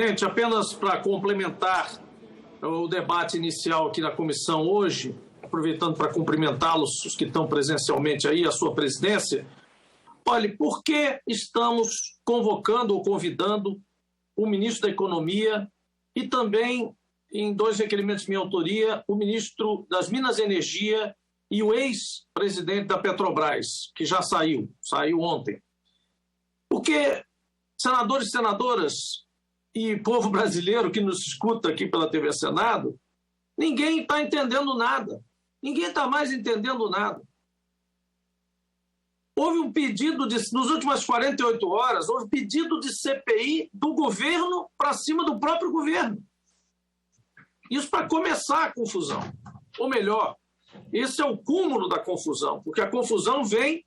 Gente, apenas para complementar o debate inicial aqui na comissão hoje, aproveitando para cumprimentá-los, os que estão presencialmente aí, a sua presidência. Olha, por que estamos convocando ou convidando o ministro da Economia e também, em 2 requerimentos de minha autoria, o ministro das Minas e Energia e o ex-presidente da Petrobras, que já saiu ontem? Porque senadores e senadoras e povo brasileiro que nos escuta aqui pela TV Senado, ninguém está entendendo nada. Ninguém está mais entendendo nada. Houve um pedido, nos últimas 48 horas, houve pedido de CPI do governo para cima do próprio governo. Isso para começar a confusão. Ou melhor, esse é o cúmulo da confusão, porque a confusão vem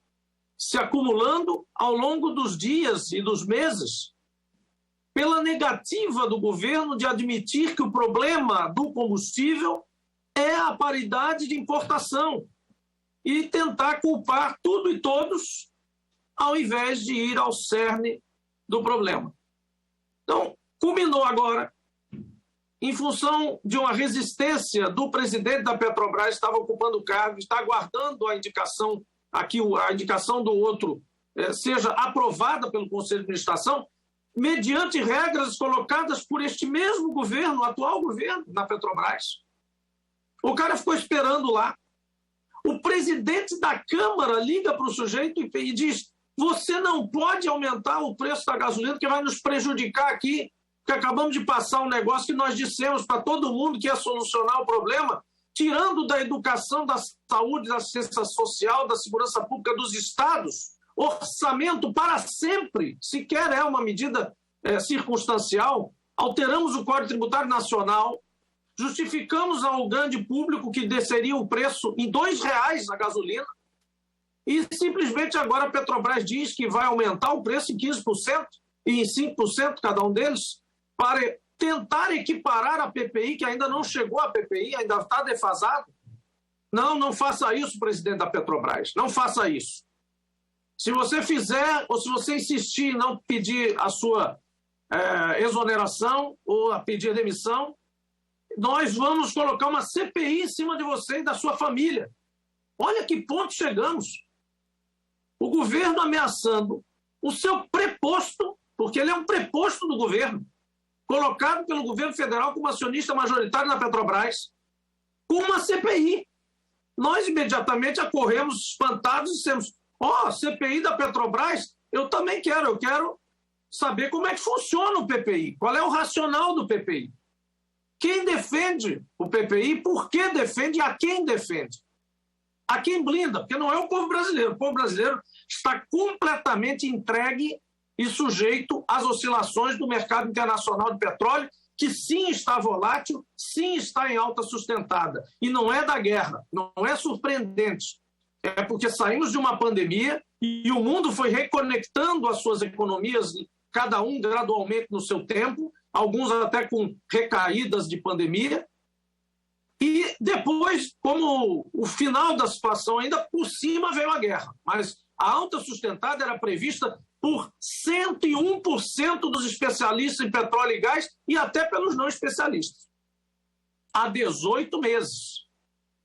se acumulando ao longo dos dias e dos meses, pela negativa do governo de admitir que o problema do combustível é a paridade de importação e tentar culpar tudo e todos ao invés de ir ao cerne do problema. Então, culminou agora, em função de uma resistência do presidente da Petrobras, estava ocupando o cargo, está aguardando a indicação, aqui a indicação do outro seja aprovada pelo Conselho de Administração, mediante regras colocadas por este mesmo governo, o atual governo, na Petrobras. O cara ficou esperando lá. O presidente da Câmara liga para o sujeito e diz: você não pode aumentar o preço da gasolina, que vai nos prejudicar aqui, porque acabamos de passar um negócio que nós dissemos para todo mundo que ia solucionar o problema, tirando da educação, da saúde, da assistência social, da segurança pública dos estados, orçamento para sempre, sequer é uma medida circunstancial. Alteramos o Código Tributário Nacional, justificamos ao grande público que desceria o preço em R$2 a gasolina, e simplesmente agora a Petrobras diz que vai aumentar o preço em 15% e em 5% cada um deles, para tentar equiparar a PPI, que ainda não chegou a PPI, ainda está defasado. Não faça isso, presidente da Petrobras, não faça isso. Se você fizer, ou se você insistir em não pedir a sua exoneração ou a pedir demissão, nós vamos colocar uma CPI em cima de você e da sua família. Olha que ponto chegamos. O governo ameaçando o seu preposto, porque ele é um preposto do governo, colocado pelo governo federal como acionista majoritário na Petrobras, com uma CPI. Nós imediatamente acorremos espantados e dissemos: CPI da Petrobras, eu também quero. Eu quero saber como é que funciona o PPI, qual é o racional do PPI. Quem defende o PPI, por que defende e a quem defende? A quem blinda, porque não é o povo brasileiro. O povo brasileiro está completamente entregue e sujeito às oscilações do mercado internacional de petróleo, que sim está volátil, sim está em alta sustentada. E não é da guerra, não é surpreendente. É porque saímos de uma pandemia e o mundo foi reconectando as suas economias, cada um gradualmente no seu tempo, alguns até com recaídas de pandemia. E depois, como o final da situação, ainda por cima veio a guerra. Mas a alta sustentada era prevista por 101% dos especialistas em petróleo e gás e até pelos não especialistas. Há 18 meses.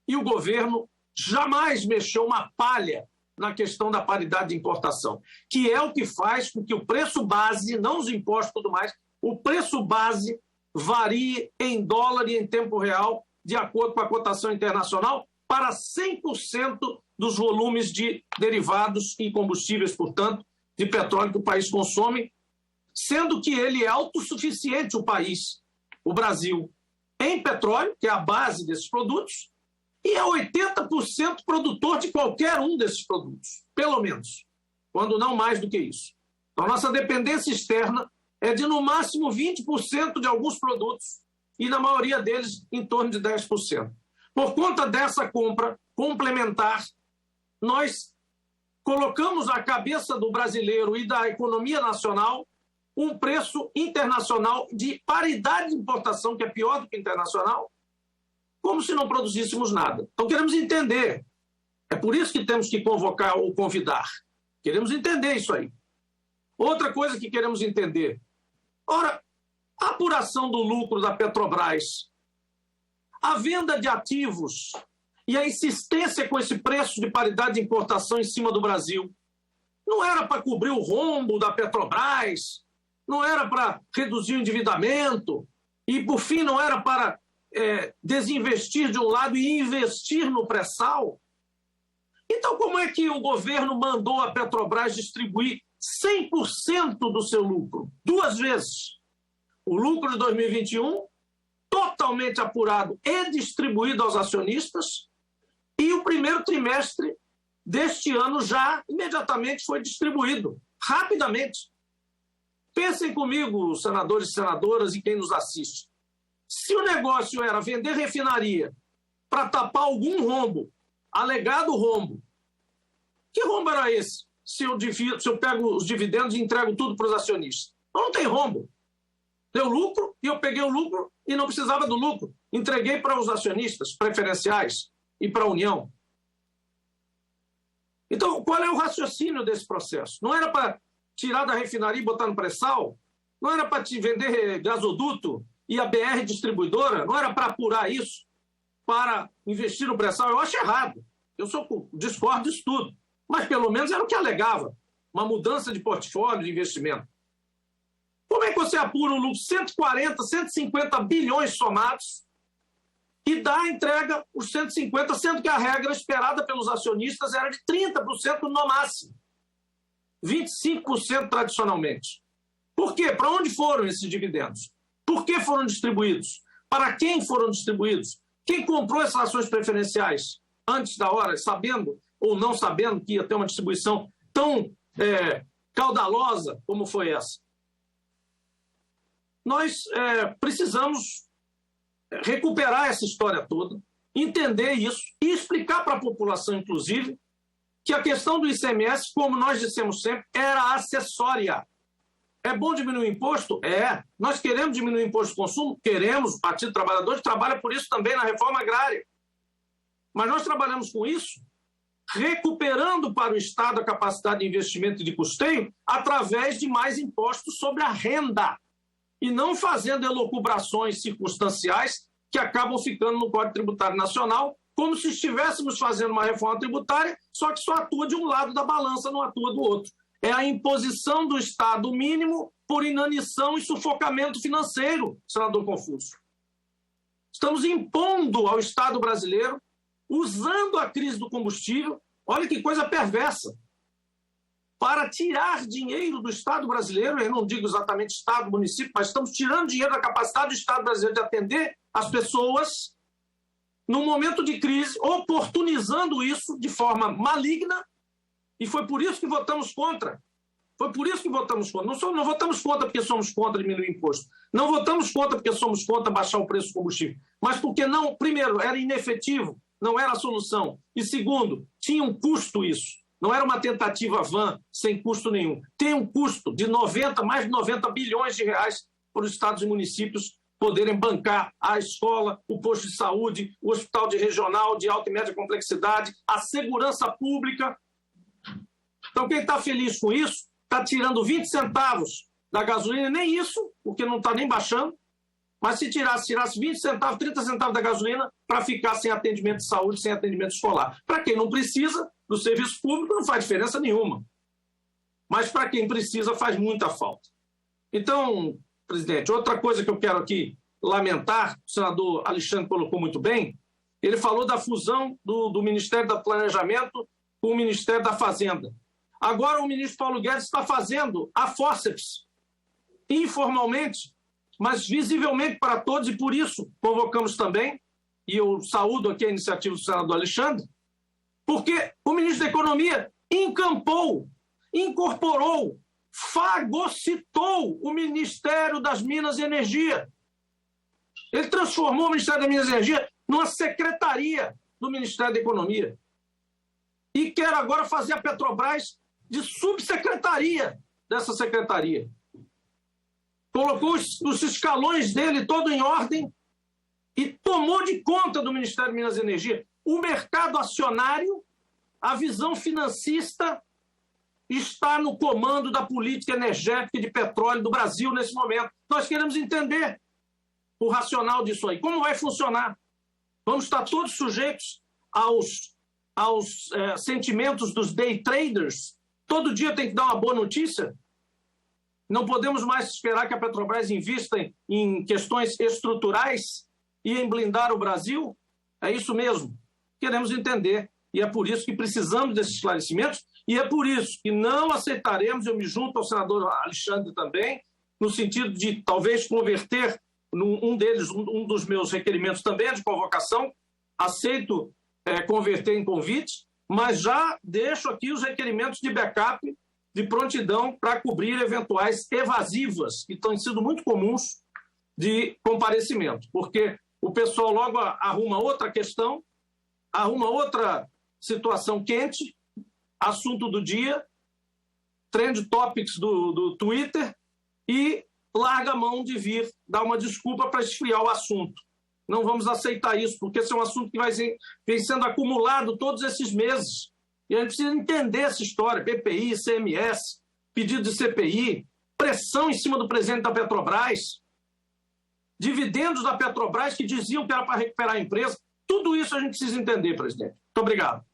E o governo jamais mexeu uma palha na questão da paridade de importação, que é o que faz com que o preço base, não os impostos e tudo mais, o preço base varie em dólar e em tempo real, de acordo com a cotação internacional, para 100% dos volumes de derivados e combustíveis, portanto, de petróleo que o país consome, sendo que ele é autossuficiente, o país, o Brasil, em petróleo, que é a base desses produtos, e é 80% produtor de qualquer um desses produtos, pelo menos, quando não mais do que isso. Então, nossa dependência externa é de, no máximo, 20% de alguns produtos, e na maioria deles, em torno de 10%. Por conta dessa compra complementar, nós colocamos na cabeça do brasileiro e da economia nacional um preço internacional de paridade de importação, que é pior do que internacional, como se não produzíssemos nada. Então, queremos entender. É por isso que temos que convocar ou convidar. Queremos entender isso aí. Outra coisa que queremos entender. Ora, a apuração do lucro da Petrobras, a venda de ativos e a insistência com esse preço de paridade de importação em cima do Brasil, não era para cobrir o rombo da Petrobras, não era para reduzir o endividamento e, por fim, não era para desinvestir de um lado e investir no pré-sal? Então, como é que o governo mandou a Petrobras distribuir 100% do seu lucro, 2 vezes? O lucro de 2021, totalmente apurado e distribuído aos acionistas, e o primeiro trimestre deste ano já imediatamente foi distribuído, rapidamente. Pensem comigo, senadores e senadoras e quem nos assiste. Se o negócio era vender refinaria para tapar algum rombo, alegado rombo, que rombo era esse? Se eu pego os dividendos e entrego tudo para os acionistas. Não tem rombo. Deu lucro e eu peguei o lucro e não precisava do lucro. Entreguei para os acionistas preferenciais e para a União. Então, qual é o raciocínio desse processo? Não era para tirar da refinaria e botar no pré-sal? Não era para te vender gasoduto e a BR distribuidora? Não era para apurar isso para investir no pré-sal? Eu acho errado. Eu discordo disso tudo. Mas, pelo menos, era o que alegava. Uma mudança de portfólio de investimento. Como é que você apura um lucro de 140, 150 bilhões somados e dá a entrega os 150, sendo que a regra esperada pelos acionistas era de 30% no máximo, 25% tradicionalmente? Por quê? Para onde foram esses dividendos? Por que foram distribuídos? Para quem foram distribuídos? Quem comprou essas ações preferenciais antes da hora, sabendo ou não sabendo que ia ter uma distribuição tão caudalosa como foi essa? Nós precisamos recuperar essa história toda, entender isso e explicar para a população, inclusive, que a questão do ICMS, como nós dissemos sempre, era acessória. É bom diminuir o imposto? É. Nós queremos diminuir o imposto de consumo? Queremos. O Partido Trabalhador trabalha por isso também na reforma agrária. Mas nós trabalhamos com isso recuperando para o Estado a capacidade de investimento e de custeio através de mais impostos sobre a renda e não fazendo elucubrações circunstanciais que acabam ficando no Código Tributário Nacional, como se estivéssemos fazendo uma reforma tributária, só que só atua de um lado da balança, não atua do outro. É a imposição do Estado mínimo por inanição e sufocamento financeiro, senador Confúcio. Estamos impondo ao Estado brasileiro, usando a crise do combustível, olha que coisa perversa, para tirar dinheiro do Estado brasileiro, eu não digo exatamente Estado, município, mas estamos tirando dinheiro da capacidade do Estado brasileiro de atender as pessoas num momento de crise, oportunizando isso de forma maligna, e foi por isso que votamos contra. Foi por isso que votamos contra. Não votamos contra porque somos contra diminuir o imposto. Não votamos contra porque somos contra baixar o preço do combustível. Mas porque, não, primeiro, era inefetivo, não era a solução. E segundo, tinha um custo isso. Não era uma tentativa vã, sem custo nenhum. Tem um custo de mais de 90 bilhões de reais para os estados e municípios poderem bancar a escola, o posto de saúde, o hospital de regional de alta e média complexidade, a segurança pública. Então, quem está feliz com isso está tirando 20 centavos da gasolina, nem isso, porque não está nem baixando, mas se tirasse 20 centavos, 30 centavos da gasolina para ficar sem atendimento de saúde, sem atendimento escolar. Para quem não precisa do serviço público, não faz diferença nenhuma. Mas para quem precisa, faz muita falta. Então, presidente, outra coisa que eu quero aqui lamentar, o senador Alexandre colocou muito bem, ele falou da fusão do Ministério do Planejamento com o Ministério da Fazenda. Agora o ministro Paulo Guedes está fazendo a fórceps, informalmente, mas visivelmente para todos, e por isso convocamos também, e eu saúdo aqui a iniciativa do senador Alexandre, porque o ministro da Economia encampou, incorporou, fagocitou o Ministério das Minas e Energia. Ele transformou o Ministério das Minas e Energia numa secretaria do Ministério da Economia. E quer agora fazer a Petrobras de subsecretaria dessa secretaria. Colocou os escalões dele todo em ordem e tomou de conta do Ministério de Minas e Energia o mercado acionário, a visão financista está no comando da política energética e de petróleo do Brasil nesse momento. Nós queremos entender o racional disso aí. Como vai funcionar? Vamos estar todos sujeitos aos sentimentos dos day traders? Todo dia tem que dar uma boa notícia? Não podemos mais esperar que a Petrobras invista em questões estruturais e em blindar o Brasil? É isso mesmo. Queremos entender. E é por isso que precisamos desses esclarecimentos e é por isso que não aceitaremos, eu me junto ao senador Alexandre também, no sentido de talvez converter um dos meus requerimentos também é de convocação, aceito converter em convite, mas já deixo aqui os requerimentos de backup, de prontidão para cobrir eventuais evasivas, que têm sido muito comuns de comparecimento, porque o pessoal logo arruma outra questão, arruma outra situação quente, assunto do dia, trend topics do Twitter e larga a mão de vir dar uma desculpa para esfriar o assunto. Não vamos aceitar isso, porque esse é um assunto que vem sendo acumulado todos esses meses. E a gente precisa entender essa história, PPI, ICMS, pedido de CPI, pressão em cima do presidente da Petrobras, dividendos da Petrobras que diziam que era para recuperar a empresa. Tudo isso a gente precisa entender, presidente. Muito obrigado.